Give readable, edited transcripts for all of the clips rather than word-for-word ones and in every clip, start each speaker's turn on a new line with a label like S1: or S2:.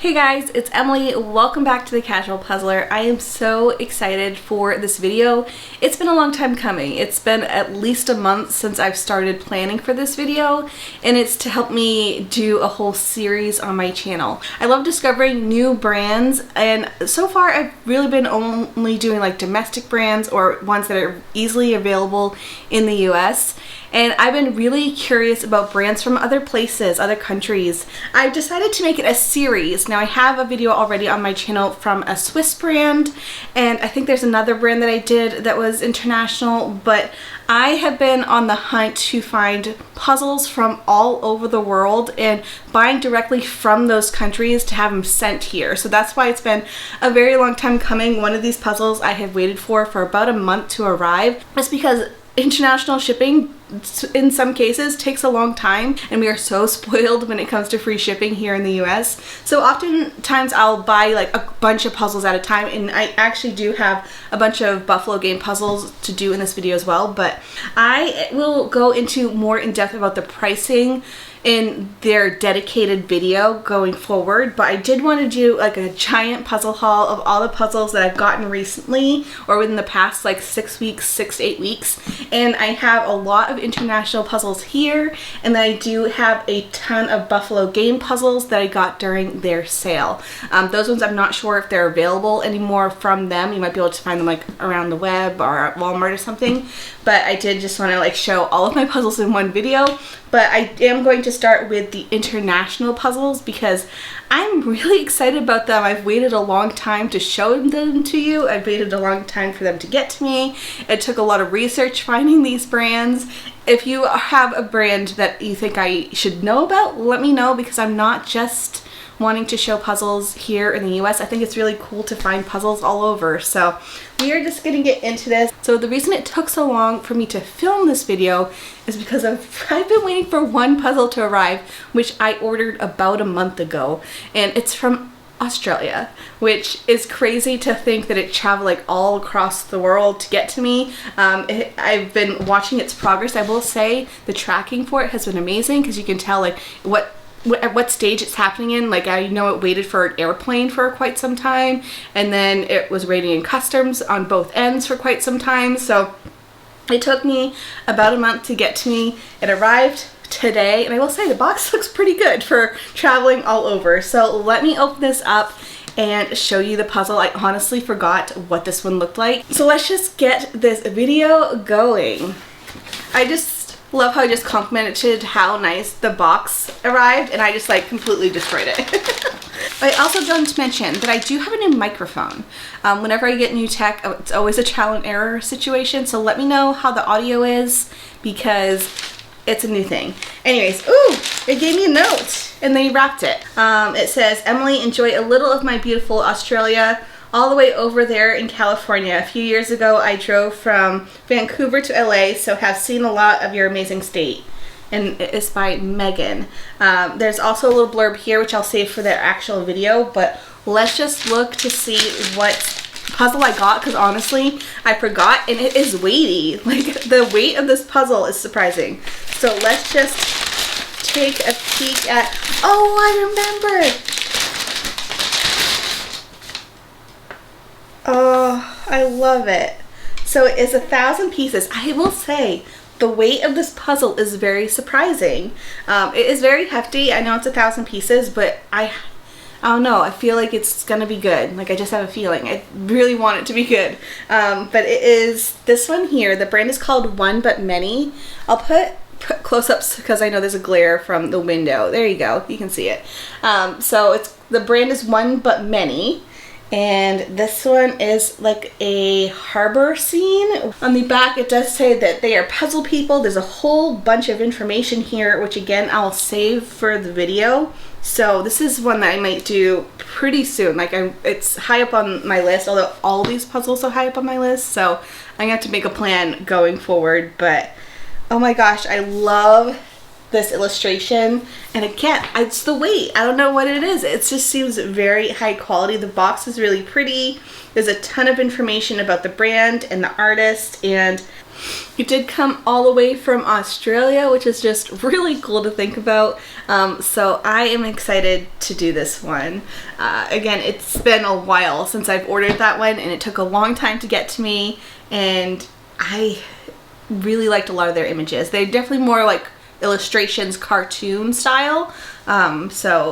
S1: Hey guys, it's Emily. Welcome back to The Casual Puzzler. I am so excited for this video. It's been a long time coming. It's been at least a month since I've started planning for this video, and it's to help me do a whole series on my channel. I love discovering new brands, and so far I've really been only doing like domestic brands or ones that are easily available in the US. And I've been really curious about brands from other places, other countries. I've decided to make it a series. Now I have a video already on my channel from a Swiss brand, and I think there's another brand that I did that was international, but I have been on the hunt to find puzzles from all over the world and buying directly from those countries to have them sent here. So that's why it's been a very long time coming. One of these puzzles I have waited for about a month to arrive. That's because international shipping in some cases takes a long time, and we are so spoiled when it comes to free shipping here in the US. So oftentimes I'll buy like a bunch of puzzles at a time, and I actually do have a bunch of buffalo game puzzles to do in this video as well, but I will go into more in depth about the pricing in their dedicated video going forward. But I did want to do like a giant puzzle haul of all the puzzles that I've gotten recently or within the past like 6 weeks, 6 to 8 weeks. And I have a lot of international puzzles here, and then I do have a ton of buffalo game puzzles that I got during their sale. Those ones I'm not sure if they're available anymore from them. You might be able to find them like around the web or at Walmart or something, but I did just want to like show all of my puzzles in one video. But I am going to start with the international puzzles because I'm really excited about them. I've waited a long time to show them to you. I've waited a long time for them to get to me. It took a lot of research finding these brands. If you have a brand that you think I should know about, let me know, because I'm not just wanting to show puzzles here in the US. I think it's really cool to find puzzles all over. So we are just gonna get into this. So the reason it took so long for me to film this video is because I've been waiting for one puzzle to arrive, which I ordered about a month ago, and it's from Australia, which is crazy to think that it traveled like all across the world to get to me. I've been watching its progress. I will say the tracking for it has been amazing, because you can tell like at what stage it's happening in. Like, I know it waited for an airplane for quite some time, and then it was waiting in customs on both ends for quite some time. So it took me about a month to get to me. It arrived today, and I will say the box looks pretty good for traveling all over. So let me open this up and show you the puzzle. I honestly forgot what this one looked like. So let's just get this video going. I just love how I just complimented how nice the box arrived, and I just like completely destroyed it. I also don't to mention that I do have a new microphone. Whenever I get new tech, it's always a trial and error situation, so let me know how the audio is, because it's a new thing. Anyways, ooh, it gave me a note, and they wrapped it. It says, "Emily, enjoy a little of my beautiful Australia, all the way over there in California. A few years ago, I drove from Vancouver to LA, so have seen a lot of your amazing state." And it's by Megan. There's also a little blurb here, which I'll save for their actual video, but let's just look to see what puzzle I got, because honestly, I forgot, and it is weighty. Like, the weight of this puzzle is surprising. So let's just take a peek at, oh, I remember! Oh, I love it. So it is 1,000 pieces. I will say the weight of this puzzle is very surprising. It is very hefty. I know it's 1,000 pieces, but I don't know. I feel like it's gonna be good. Like, I just have a feeling. I really want it to be good. But it is this one here. The brand is called One But Many. I'll put close-ups because I know there's a glare from the window. There you go. You can see it. So the brand is One But Many. And this one is like a harbor scene. On the back, it does say that they are puzzle people. There's a whole bunch of information here, which again, I'll save for the video. So this is one that I might do pretty soon. Like, it's high up on my list, although all these puzzles are high up on my list. So I'm gonna have to make a plan going forward. But oh my gosh, I love this illustration, and again, it's the weight. I don't know what it is. It just seems very high quality. The box is really pretty. There's a ton of information about the brand and the artist, and It did come all the way from Australia, which is just really cool to think about. So I am excited to do this one. Again, it's been a while since I've ordered that one, and it took a long time to get to me, and I really liked a lot of their images. They're definitely more like illustrations, cartoon style,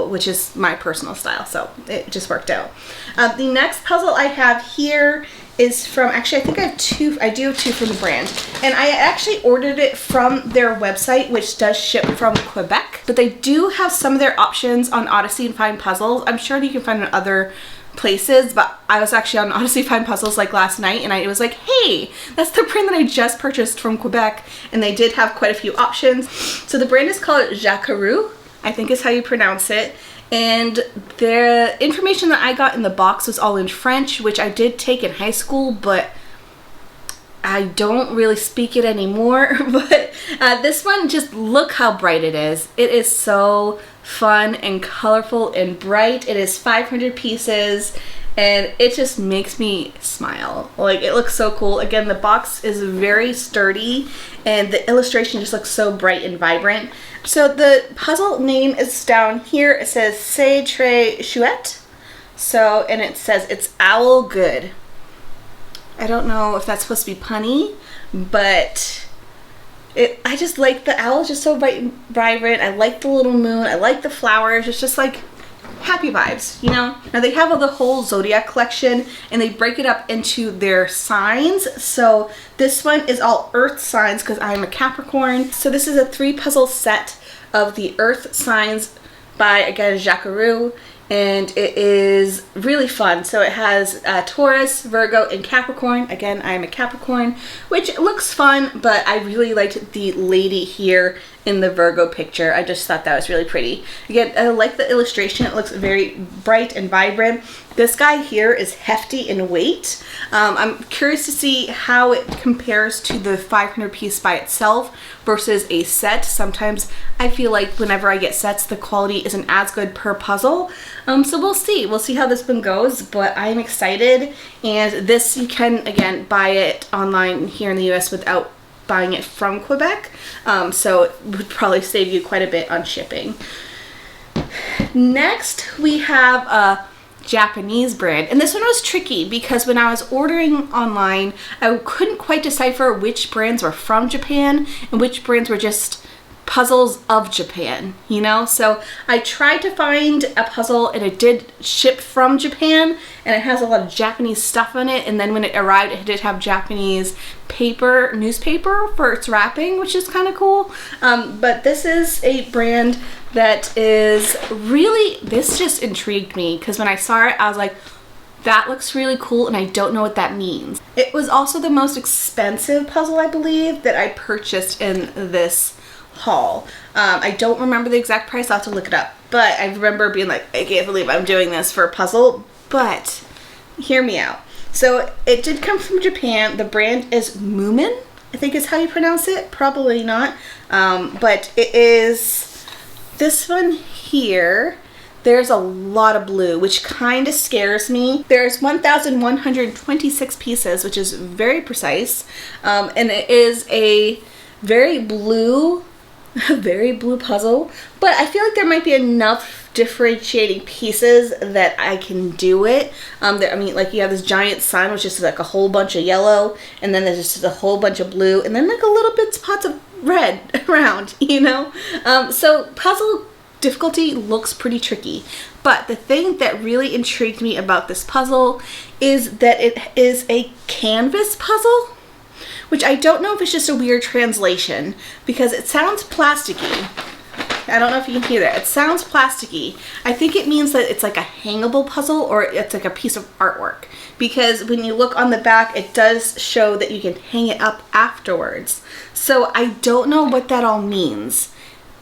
S1: which is my personal style, so it just worked out. The next puzzle I have here is from, actually I think I do have two from the brand, and I actually ordered it from their website, which does ship from Quebec, but they do have some of their options on Odyssey and Find Puzzles. I'm sure you can find in other places, but I was actually on Odyssey Find Puzzles like last night, and I was like, hey, that's the brand that I just purchased from Quebec, and they did have quite a few options. So the brand is called JacaRou, I think is how you pronounce it, and the information that I got in the box was all in French, which I did take in high school, but I don't really speak it anymore. But this one, just look how bright it is. It is so fun and colorful and bright. It is 500 pieces, and it just makes me smile. Like, it looks so cool. Again, the box is very sturdy, and the illustration just looks so bright and vibrant. So the puzzle name is down here. It says C'est très chouette. So, and it says it's owl good. I don't know if that's supposed to be punny, but I just like the owl is just so bright and vibrant. I like the little moon. I like the flowers. It's just like happy vibes, you know? Now they have the whole zodiac collection, and they break it up into their signs. So this one is all earth signs because I'm a Capricorn. So this is a 3 puzzle set of the earth signs by, again, JacaRou, and it is really fun. So it has Taurus, Virgo, and Capricorn. Again, I am a Capricorn, which looks fun, but I really liked the lady here in the Virgo picture. I just thought that was really pretty. Again, I like the illustration. It looks very bright and vibrant. This guy here is hefty in weight. I'm curious to see how it compares to the 500 piece by itself versus a set. Sometimes I feel like whenever I get sets, the quality isn't as good per puzzle. So we'll see. We'll see how this one goes, but I'm excited. And this, you can, again, buy it online here in the US without buying it from Quebec. So it would probably save you quite a bit on shipping. Next, we have a Japanese brand, and this one was tricky because when I was ordering online, I couldn't quite decipher which brands were from Japan and which brands were just puzzles of Japan, you know? So I tried to find a puzzle, and it did ship from Japan, and it has a lot of Japanese stuff on it, and then when it arrived, it did have Japanese newspaper for its wrapping, which is kind of cool. But this is a brand that is really, this just intrigued me because when I saw it, I was like, that looks really cool, and I don't know what that means. It was also the most expensive puzzle, I believe, that I purchased in this haul. I don't remember the exact price. I'll have to look it up, but I remember being like, I can't believe I'm doing this for a puzzle. But hear me out. So it did come from Japan. The brand is Moomin, I think is how you pronounce it. Probably not, but it is this one here. There's a lot of blue, which kind of scares me. There's 1,126 pieces, which is very precise, and it is a very blue puzzle, but I feel like there might be enough differentiating pieces that I can do it. I mean, like, you have this giant sun, which is like a whole bunch of yellow, and then there's just a whole bunch of blue, and then like a little bit spots of red around, you know? So puzzle difficulty looks pretty tricky, but the thing that really intrigued me about this puzzle is that it is a canvas puzzle, which I don't know if it's just a weird translation because it sounds plasticky. I don't know if you can hear that. It sounds plasticky. I think it means that it's like a hangable puzzle, or it's like a piece of artwork, because when you look on the back, it does show that you can hang it up afterwards. So I don't know what that all means.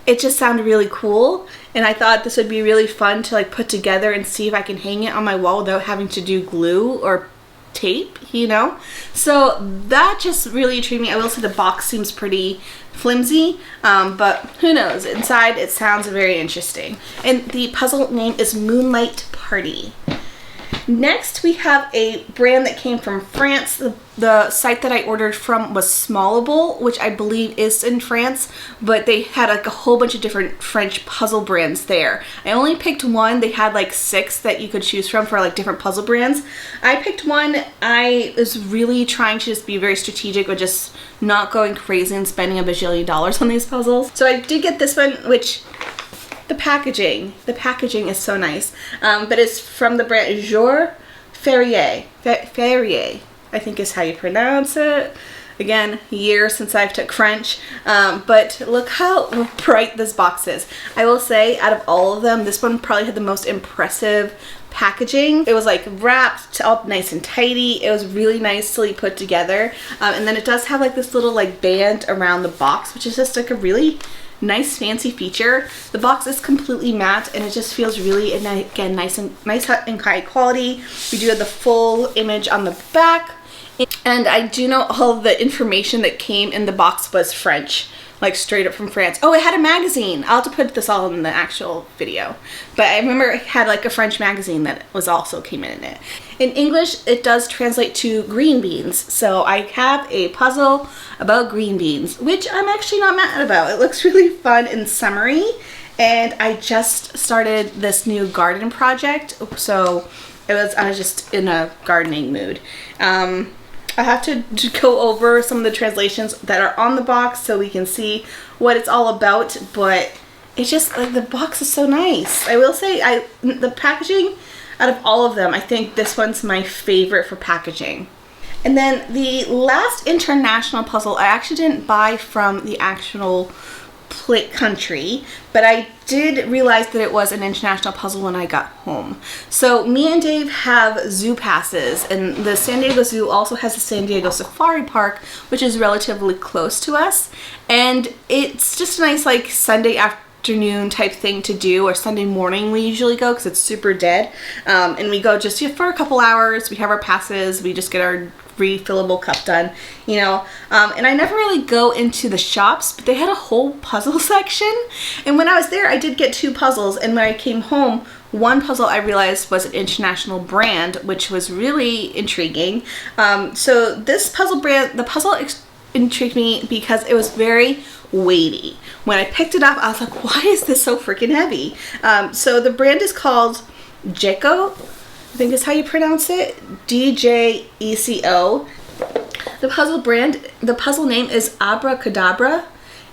S1: It just sounded really cool, and I thought this would be really fun to like put together and see if I can hang it on my wall without having to do glue or tape, you know? So that just really intrigued me. I will say the box seems pretty flimsy, but who knows? Inside it sounds very interesting. And the puzzle name is Moonlight Party. Next, we have a brand that came from France. The site that I ordered from was Smallable, which I believe is in France, but they had like a whole bunch of different French puzzle brands there. I only picked one. They had like 6 that you could choose from for like different puzzle brands. I picked one. I was really trying to just be very strategic with just not going crazy and spending a bajillion dollars on these puzzles. So I did get this one, which the packaging is so nice. But it's from the brand Jour, Ferie, I think is how you pronounce it. Again, years since I've took French, but look how bright this box is. I will say, out of all of them, this one probably had the most impressive packaging. It was like wrapped all nice and tidy. It was really nicely put together, and then it does have like this little like band around the box, which is just like a really nice fancy feature. The box is completely matte and it just feels really, again, nice and high quality. We do have the full image on the back, and I do know all of the information that came in the box was French, like straight up from France. Oh, it had a magazine. I'll have to put this all in the actual video, but I remember it had like a French magazine that was also came in it. In English, it does translate to green beans, so I have a puzzle about green beans, which I'm actually not mad about. It looks really fun and summery, and I just started this new garden project, so I was just in a gardening mood. I have to go over some of the translations that are on the box so we can see what it's all about, but it's just like the box is so nice. I will say, the packaging, out of all of them, I think this one's my favorite for packaging. And then the last international puzzle I actually didn't buy from the actual country, but I did realize that it was an international puzzle when I got home. So me and Dave have zoo passes, and the San Diego Zoo also has a San Diego Safari Park, which is relatively close to us, and it's just a nice like Sunday afternoon type thing to do, or Sunday morning we usually go because it's super dead, and we go just for a couple hours. We have our passes, we just get our refillable cup done, you know, and I never really go into the shops, but they had a whole puzzle section, and when I was there I did get 2 puzzles, and when I came home, one puzzle I realized was an international brand, which was really intriguing. So this puzzle brand, the puzzle intrigued me because it was very weighty. When I picked it up, I was like, why is this so freaking heavy? So the brand is called Djeco, I think is how you pronounce it, Djeco. The puzzle name is Arborcadabra,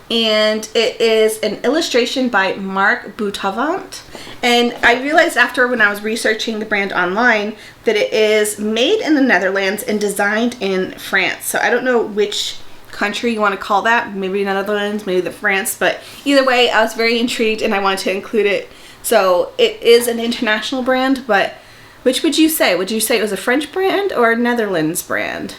S1: and it is an illustration by Marc Boutavant. And I realized after, when I was researching the brand online, that it is made in the Netherlands and designed in France. So I don't know which country you want to call that, maybe Netherlands, maybe the France, but either way, I was very intrigued and I wanted to include it. So it is an international brand, but which would you say? Would you say it was a French brand or a Netherlands brand?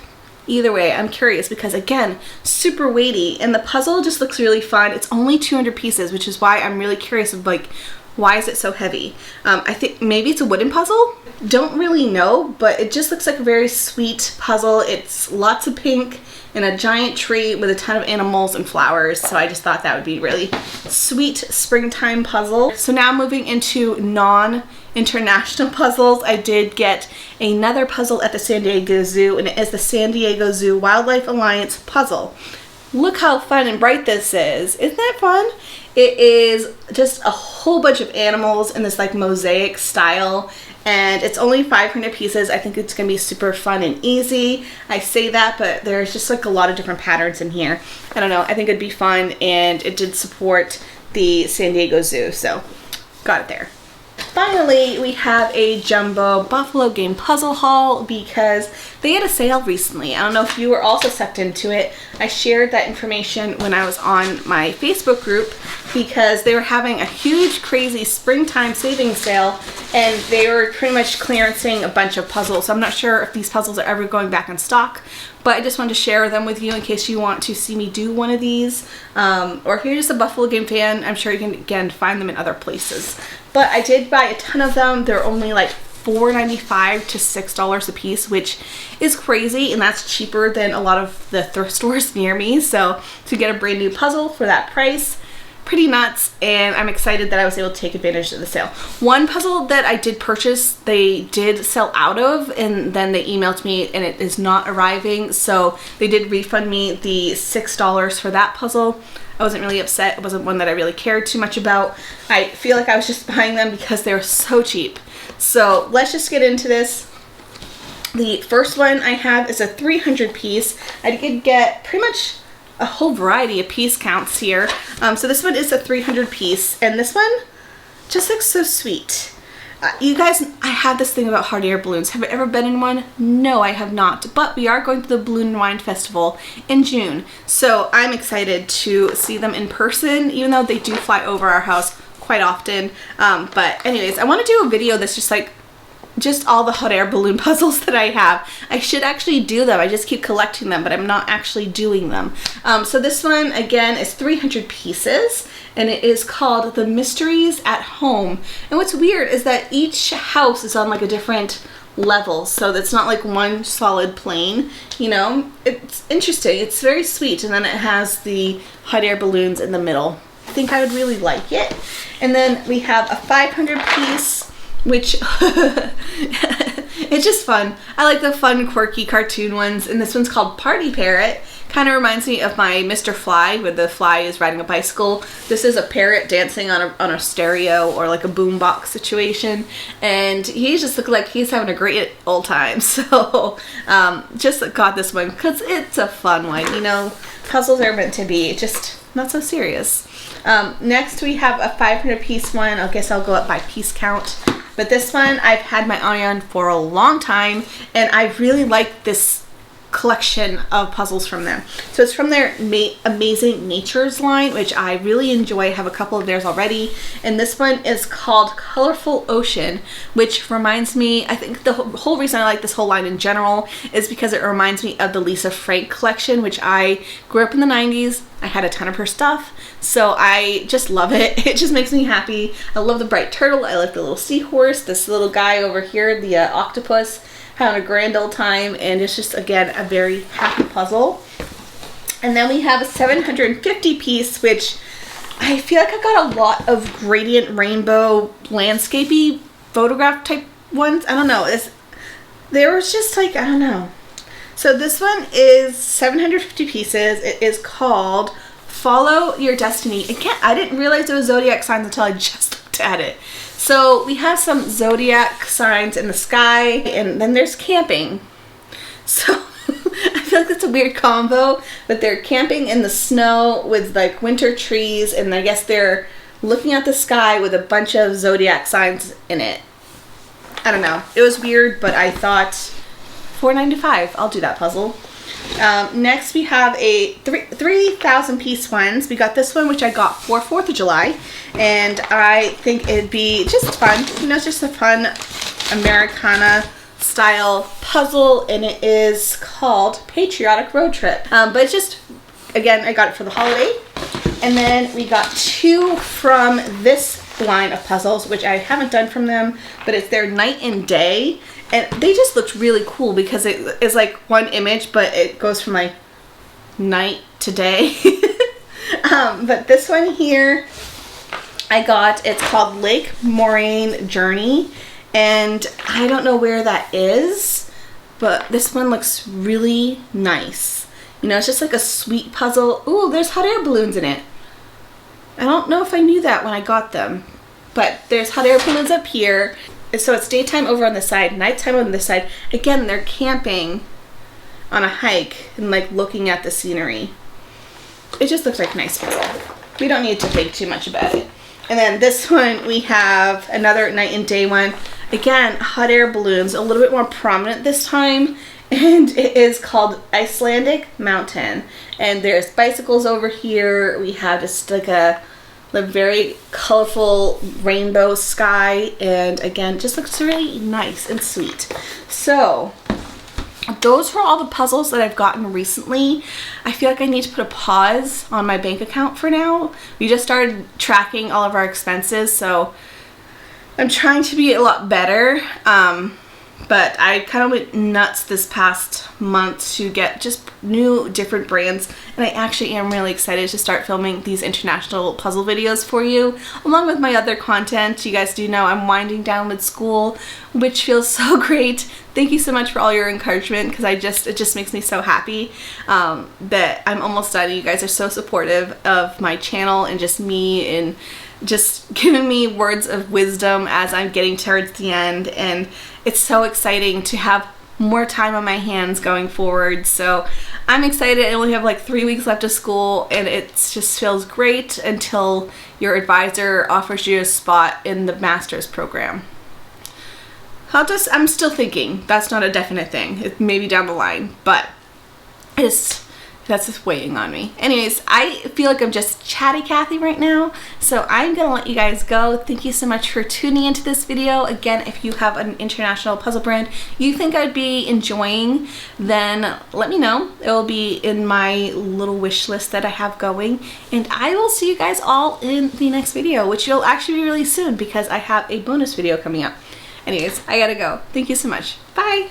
S1: Either way, I'm curious because, again, super weighty, and the puzzle just looks really fun. It's only 200 pieces, which is why I'm really curious of like, why is it so heavy? I think maybe it's a wooden puzzle. Don't really know, but it just looks like a very sweet puzzle. It's lots of pink and a giant tree with a ton of animals and flowers. So I just thought that would be really sweet springtime puzzle. So now moving into non-international puzzles, I did get another puzzle at the San Diego Zoo, and it is the San Diego Zoo Wildlife Alliance puzzle. Look how fun and bright this is. Isn't that fun? It is just a whole bunch of animals in this like mosaic style, and it's only 500 pieces. I think it's gonna be super fun and easy. I say that, but there's just like a lot of different patterns in here. I don't know, I think it'd be fun, and it did support the San Diego Zoo, so got it there. Finally, we have a jumbo buffalo game puzzle haul because they had a sale recently. I don't know if you were also sucked into it. I shared that information when I was on my Facebook group because they were having a huge, crazy springtime savings sale, and they were pretty much clearancing a bunch of puzzles. So I'm not sure if these puzzles are ever going back in stock, but I just wanted to share them with you in case you want to see me do one of these. Or if you're just a Buffalo game fan, I'm sure you can, again, find them in other places. But I did buy a ton of them. They're only like $4.95 to $6 a piece, which is crazy, and that's cheaper than a lot of the thrift stores near me. So to get a brand new puzzle for that price, pretty nuts, and I'm excited that I was able to take advantage of the sale. One puzzle that I did purchase, they did sell out of, and then they emailed me and it is not arriving, so they did refund me the $6 for that puzzle. I wasn't really upset. It wasn't one that I really cared too much about. I feel like I was just buying them because they were so cheap. So let's just get into this. The first one I have is a 300 piece. I did get pretty much a whole variety of piece counts here. So this one is a 300 piece, and this one just looks so sweet. You guys, I have this thing about hot air balloons. Have I ever been in one? No, I have not. But we are going to the Balloon and Wine Festival in June. So I'm excited to see them in person, even though they do fly over our house quite often. But anyways, I want to do a video that's just all the hot air balloon puzzles that I have. I should actually do them. I just keep collecting them, but I'm not actually doing them. So this one, again, is 300 pieces, and it is called The Mysteries at Home. And what's weird is that each house is on like a different level, so it's not like one solid plane, you know? It's interesting. It's very sweet, and then it has the hot air balloons in the middle. I think I would really like it. And then we have a 500 piece, which it's just fun. I like the fun, quirky cartoon ones, and this one's called Party Parrot. Kind of reminds me of my Mr. Fly, where the fly is riding a bicycle. This is a parrot dancing on a stereo or like a boombox situation, and he just looks like he's having a great old time. So just got this one because it's a fun one. You know, puzzles are meant to be just not so serious. Next we have a 500 piece one. I guess I'll go up by piece count. But this one I've had my eye on for a long time, and I really like this collection of puzzles from them. So it's from their Amazing Natures line, which I really enjoy. I have a couple of theirs already, and this one is called Colorful Ocean, which reminds me, I think the whole reason I like this whole line in general is because it reminds me of the Lisa Frank collection, which I grew up in the 90s. I had a ton of her stuff, so I just love it. It just makes me happy. I love the bright turtle. I like the little seahorse, this little guy over here, the octopus, having a grand old time, and it's just, again, a very happy puzzle. And then we have a 750 piece, which I feel like I got a lot of gradient rainbow landscapey photograph type ones. I don't know. There was just like, I don't know. So this one is 750 pieces. It is called Follow Your Destiny. Again, I didn't realize it was zodiac signs until I just looked at it. So we have some zodiac signs in the sky, and then there's camping. So I feel like that's a weird combo, but they're camping in the snow with like winter trees, and I guess they're looking at the sky with a bunch of zodiac signs in it. I don't know. It was weird, but I thought $4.95. I'll do that puzzle. Next we have a 3,000 piece ones. We got this one, which I got for 4th of July, and I think it'd be just fun. You know, it's just a fun Americana style puzzle, and it is called Patriotic Roadtrip. But it's just, again, I got it for the holiday. And then we got 2 from this line of puzzles, which I haven't done from them, but it's their night and day. And they just looked really cool because it is like one image, but it goes from like night to day. But this one here I got, it's called Lake Morraine Journey, and I don't know where that is, but this one looks really nice. You know, it's just like a sweet puzzle. Ooh, there's hot air balloons in it. I don't know if I knew that when I got them, but there's hot air balloons up here. So it's daytime over on this side, nighttime on this side. Again, they're camping on a hike and like looking at the scenery. It just looks like a nice puzzle. We don't need to think too much about it. And then this one, we have another night and day one. Again, hot air balloons, a little bit more prominent this time. And it is called Icelandic Mountain. And there's bicycles over here. We have just like a very colorful rainbow sky, and again, just looks really nice and sweet. So those were all the puzzles that I've gotten recently. I feel like I need to put a pause on my bank account for now. We just started tracking all of our expenses, so I'm trying to be a lot better. But I kind of went nuts this past month to get just new, different brands, and I actually am really excited to start filming these international puzzle videos for you, along with my other content. You guys do know I'm winding down with school, which feels so great. Thank you so much for all your encouragement, because it just makes me so happy that I'm almost done. You guys are so supportive of my channel and just me, and just giving me words of wisdom as I'm getting towards the end, and it's so exciting to have more time on my hands going forward. So I'm excited. I only have like 3 weeks left of school, and it just feels great until your advisor offers you a spot in the master's program. I'm still thinking. That's not a definite thing. It may be down the line, but that's just weighing on me. Anyways, I feel like I'm just chatty Cathy right now, so I'm gonna let you guys go. Thank you so much for tuning into this video. Again, if you have an international puzzle brand you think I'd be enjoying, then let me know. It will be in my little wish list that I have going, and I will see you guys all in the next video, which will actually be really soon because I have a bonus video coming up. Anyways, I gotta go. Thank you so much. Bye!